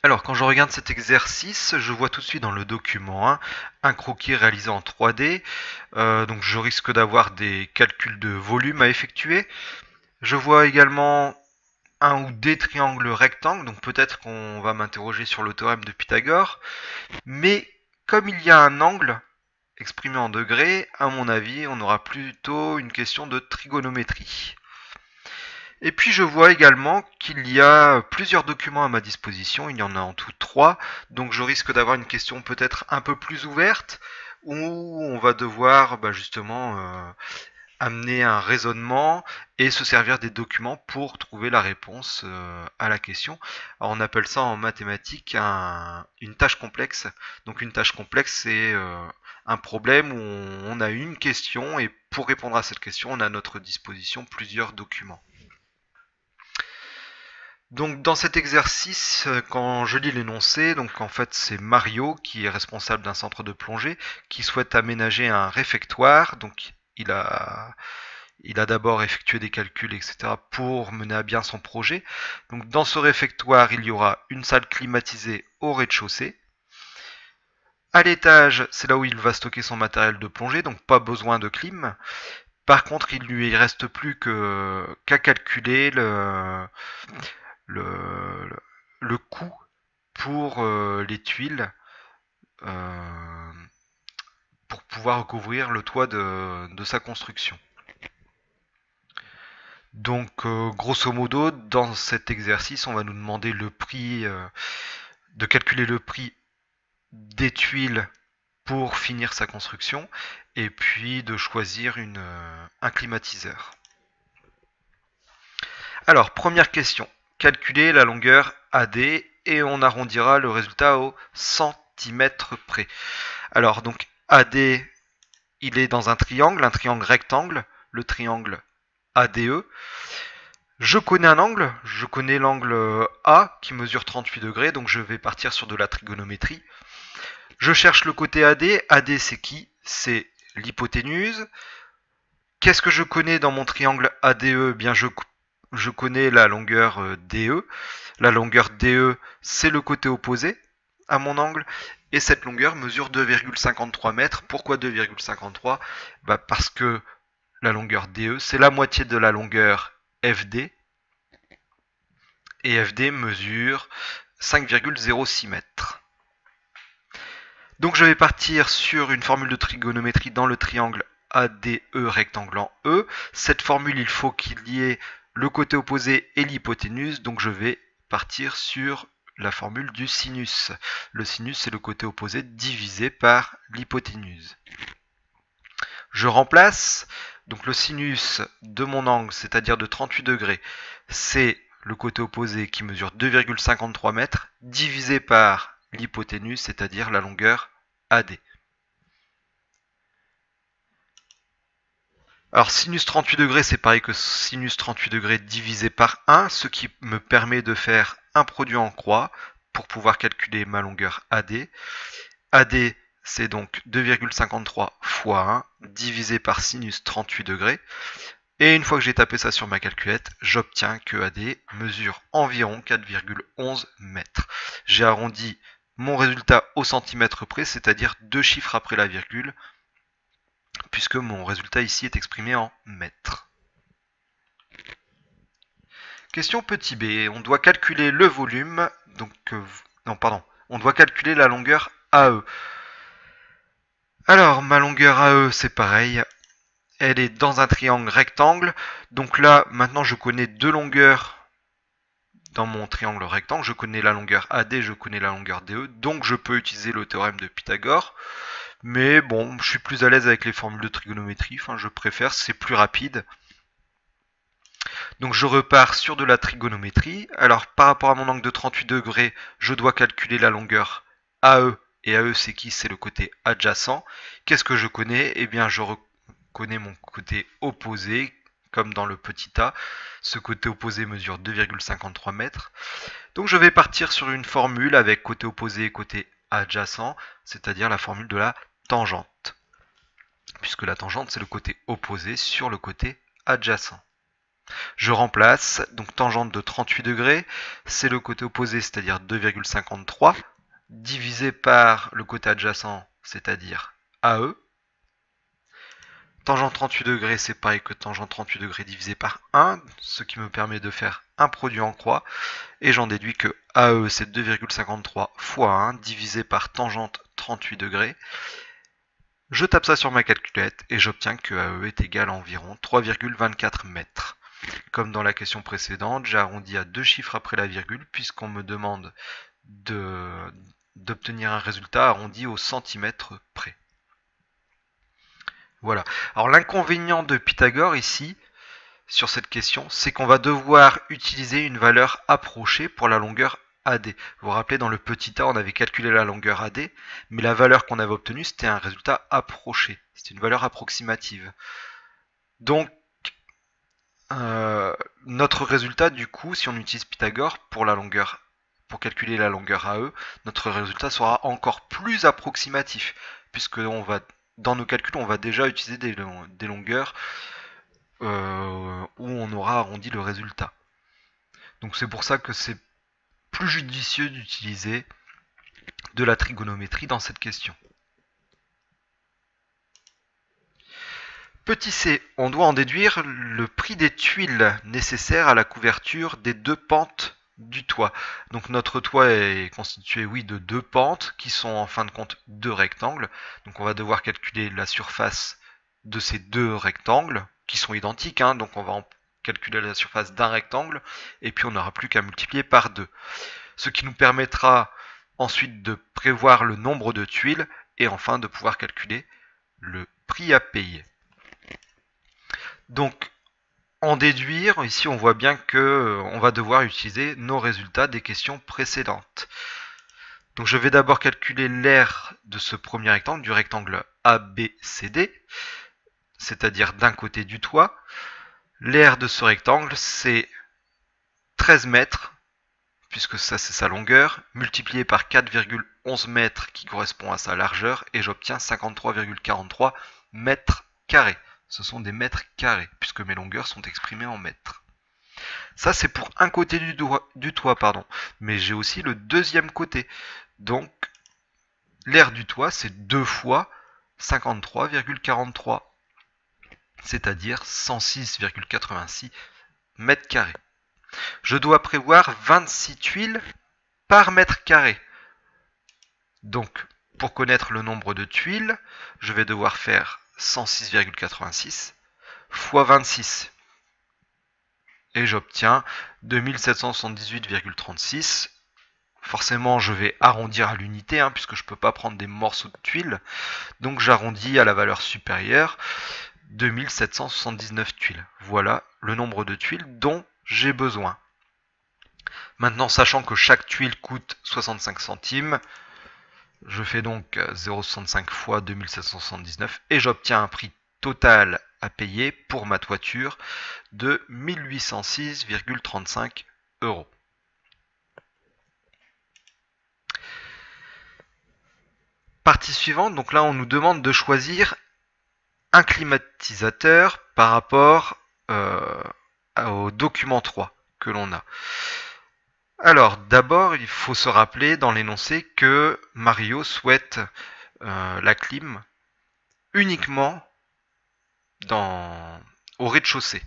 Alors, quand je regarde cet exercice, je vois tout de suite dans le document 1 un croquis réalisé en 3D. Donc, je risque d'avoir des calculs de volume à effectuer. Je vois également un ou des triangles rectangles, donc peut-être qu'on va m'interroger sur le théorème de Pythagore. Mais comme il y a un angle exprimé en degrés, à mon avis, on aura plutôt une question de trigonométrie. Et puis je vois également qu'il y a plusieurs documents à ma disposition, il y en a en tout 3, donc je risque d'avoir une question peut-être un peu plus ouverte, où on va devoir justement amener un raisonnement et se servir des documents pour trouver la réponse à la question. Alors on appelle ça en mathématiques une tâche complexe. Donc une tâche complexe, c'est un problème où on a une question et pour répondre à cette question, on a à notre disposition plusieurs documents. Donc dans cet exercice, quand je lis l'énoncé, donc en fait c'est Mario qui est responsable d'un centre de plongée, qui souhaite aménager un réfectoire. Donc il a d'abord effectué des calculs, etc. pour mener à bien son projet. Donc dans ce réfectoire, il y aura une salle climatisée au rez-de-chaussée. À l'étage, c'est là où il va stocker son matériel de plongée, donc pas besoin de clim. Par contre, il lui reste plus qu'à calculer le, le coût pour les tuiles euh, pour pouvoir recouvrir le toit de sa construction. Donc, grosso modo, dans cet exercice, on va nous demander le prix, de calculer le prix des tuiles pour finir sa construction, et puis de choisir un climatiseur. Alors, première question. Calculer la longueur AD et on arrondira le résultat au centimètre près. Alors, donc AD, il est dans un triangle rectangle, le triangle ADE. Je connais un angle, je connais l'angle A qui mesure 38 degrés, donc je vais partir sur de la trigonométrie. Je cherche le côté AD. AD, c'est qui? C'est l'hypoténuse. Qu'est-ce que je connais dans mon triangle ADE? Bien, je connais la longueur DE. La longueur DE, c'est le côté opposé à mon angle. Et cette longueur mesure 2,53 mètres. Pourquoi 2,53? Parce que la longueur DE, c'est la moitié de la longueur FD. Et FD mesure 5,06 mètres. Donc je vais partir sur une formule de trigonométrie dans le triangle ADE rectangle en E. Cette formule, il faut qu'il y ait le côté opposé et l'hypoténuse, donc je vais partir sur la formule du sinus. Le sinus, c'est le côté opposé divisé par l'hypoténuse. Je remplace, donc le sinus de mon angle, c'est-à-dire de 38 degrés, c'est le côté opposé qui mesure 2,53 mètres, divisé par l'hypoténuse, c'est-à-dire la longueur AD. Alors sinus 38 degrés, c'est pareil que sinus 38 degrés divisé par 1, ce qui me permet de faire un produit en croix pour pouvoir calculer ma longueur AD. AD, c'est donc 2,53 fois 1 divisé par sinus 38 degrés. Et une fois que j'ai tapé ça sur ma calculette, j'obtiens que AD mesure environ 4,11 mètres. J'ai arrondi mon résultat au centimètre près, c'est-à-dire 2 chiffres après la virgule, puisque mon résultat ici est exprimé en mètres. Question petit b, on doit calculer le volume, on doit calculer la longueur AE. Alors, ma longueur AE, c'est pareil, elle est dans un triangle rectangle, donc là, maintenant je connais deux longueurs dans mon triangle rectangle, je connais la longueur AD, je connais la longueur DE, donc je peux utiliser le théorème de Pythagore. Mais bon, je suis plus à l'aise avec les formules de trigonométrie, enfin je préfère, c'est plus rapide. Donc je repars sur de la trigonométrie. Alors par rapport à mon angle de 38 degrés, je dois calculer la longueur AE. Et AE c'est qui? C'est le côté adjacent. Qu'est-ce que je connais? Eh bien je reconnais mon côté opposé, comme dans le petit a. Ce côté opposé mesure 2,53 mètres. Donc je vais partir sur une formule avec côté opposé et côté adjacent, c'est-à-dire la formule de la tangente. Puisque la tangente c'est le côté opposé sur le côté adjacent. Je remplace, donc tangente de 38 degrés, c'est le côté opposé, c'est-à-dire 2,53, divisé par le côté adjacent, c'est-à-dire AE. Tangente 38 degrés, c'est pareil que tangente 38 degrés divisé par 1, ce qui me permet de faire un produit en croix. Et j'en déduis que AE, c'est 2,53 fois 1 divisé par tangente 38 degrés. Je tape ça sur ma calculette et j'obtiens que AE est égal à environ 3,24 mètres. Comme dans la question précédente, j'ai arrondi à deux chiffres après la virgule puisqu'on me demande d'obtenir un résultat arrondi au centimètre près. Voilà. Alors l'inconvénient de Pythagore ici, sur cette question, c'est qu'on va devoir utiliser une valeur approchée pour la longueur AD. Vous vous rappelez, dans le petit a, on avait calculé la longueur AD, mais la valeur qu'on avait obtenue, c'était un résultat approché. C'était une valeur approximative. Donc, notre résultat, du coup, si on utilise Pythagore pour calculer la longueur AE, notre résultat sera encore plus approximatif, puisque dans nos calculs, on va déjà utiliser des longueurs où on aura arrondi le résultat. Donc c'est pour ça que c'est plus judicieux d'utiliser de la trigonométrie dans cette question. Petit c, on doit en déduire le prix des tuiles nécessaires à la couverture des deux pentes du toit. Donc notre toit est constitué, oui, de deux pentes qui sont en fin de compte deux rectangles. Donc on va devoir calculer la surface de ces deux rectangles qui sont identiques. Donc on va calculer la surface d'un rectangle et puis on n'aura plus qu'à multiplier par 2. Ce qui nous permettra ensuite de prévoir le nombre de tuiles et enfin de pouvoir calculer le prix à payer. Donc, en déduire, ici on voit bien que on va devoir utiliser nos résultats des questions précédentes. Donc je vais d'abord calculer l'aire de ce premier rectangle, du rectangle ABCD, c'est-à-dire d'un côté du toit. L'aire de ce rectangle, c'est 13 mètres, puisque ça c'est sa longueur, multiplié par 4,11 mètres qui correspond à sa largeur, et j'obtiens 53,43 mètres carrés. Ce sont des mètres carrés, puisque mes longueurs sont exprimées en mètres. Ça, c'est pour un côté du toit, mais j'ai aussi le deuxième côté. Donc, l'aire du toit, c'est 2 fois 53,43, c'est-à-dire 106,86 mètres carrés. Je dois prévoir 26 tuiles par mètre carré. Donc, pour connaître le nombre de tuiles, je vais devoir faire 106,86 fois 26. Et j'obtiens 2778,36. Forcément, je vais arrondir à l'unité, puisque je ne peux pas prendre des morceaux de tuiles. Donc j'arrondis à la valeur supérieure, 2779 tuiles. Voilà le nombre de tuiles dont j'ai besoin. Maintenant, sachant que chaque tuile coûte 65 centimes, je fais donc 0,65 fois 2779 et j'obtiens un prix total à payer pour ma toiture de 1806,35 €. Partie suivante, donc là on nous demande de choisir un climatisateur par rapport au document 3 que l'on a. Alors, d'abord, il faut se rappeler dans l'énoncé que Mario souhaite la clim uniquement au rez-de-chaussée.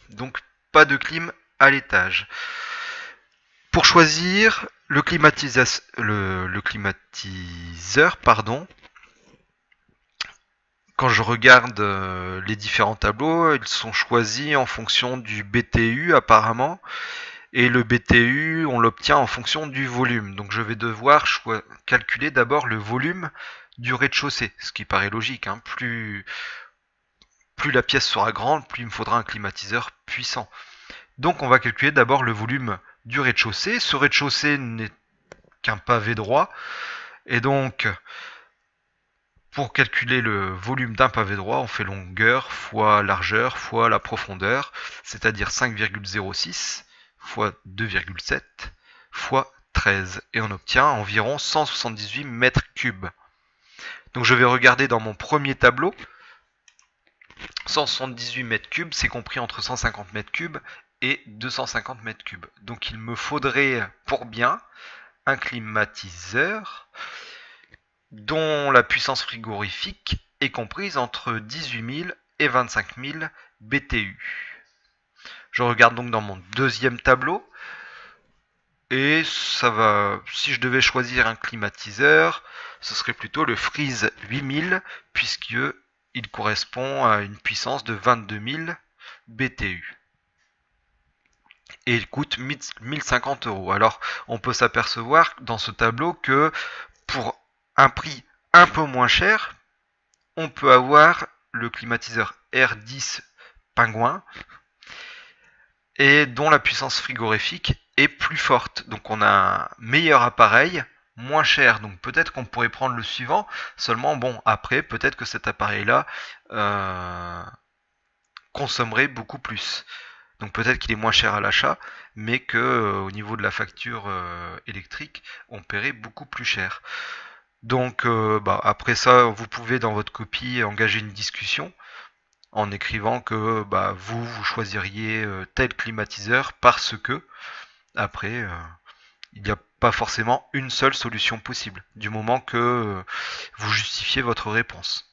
Donc, pas de clim à l'étage. Pour choisir le climatiseur, quand je regarde les différents tableaux, ils sont choisis en fonction du BTU apparemment. Et le BTU, on l'obtient en fonction du volume. Donc je vais devoir calculer d'abord le volume du rez-de-chaussée, ce qui paraît logique. Plus la pièce sera grande, plus il me faudra un climatiseur puissant. Donc on va calculer d'abord le volume du rez-de-chaussée. Ce rez-de-chaussée n'est qu'un pavé droit. Et donc, pour calculer le volume d'un pavé droit, on fait longueur fois largeur fois la profondeur, c'est-à-dire 5,06 fois 2,7 fois 13 et on obtient environ 178 mètres cubes. Donc je vais regarder dans mon premier tableau. 178 mètres cubes, c'est compris entre 150 mètres cubes et 250 mètres cubes. Donc il me faudrait pour bien un climatiseur dont la puissance frigorifique est comprise entre 18 000 et 25 000 BTU. Je regarde donc dans mon deuxième tableau et ça va. Si je devais choisir un climatiseur, ce serait plutôt le Freeze 8000 puisque il correspond à une puissance de 22 000 BTU. Et il coûte 1050 euros. Alors, on peut s'apercevoir dans ce tableau que pour un prix un peu moins cher, on peut avoir le climatiseur R10 Pingouin et dont la puissance frigorifique est plus forte. Donc on a un meilleur appareil, moins cher. Donc peut-être qu'on pourrait prendre le suivant. Seulement bon, après peut-être que cet appareil-là consommerait beaucoup plus. Donc peut-être qu'il est moins cher à l'achat, mais que au niveau de la facture électrique, on paierait beaucoup plus cher. Donc après ça, vous pouvez dans votre copie engager une discussion en écrivant que vous choisiriez tel climatiseur parce que après il n'y a pas forcément une seule solution possible du moment que vous justifiez votre réponse.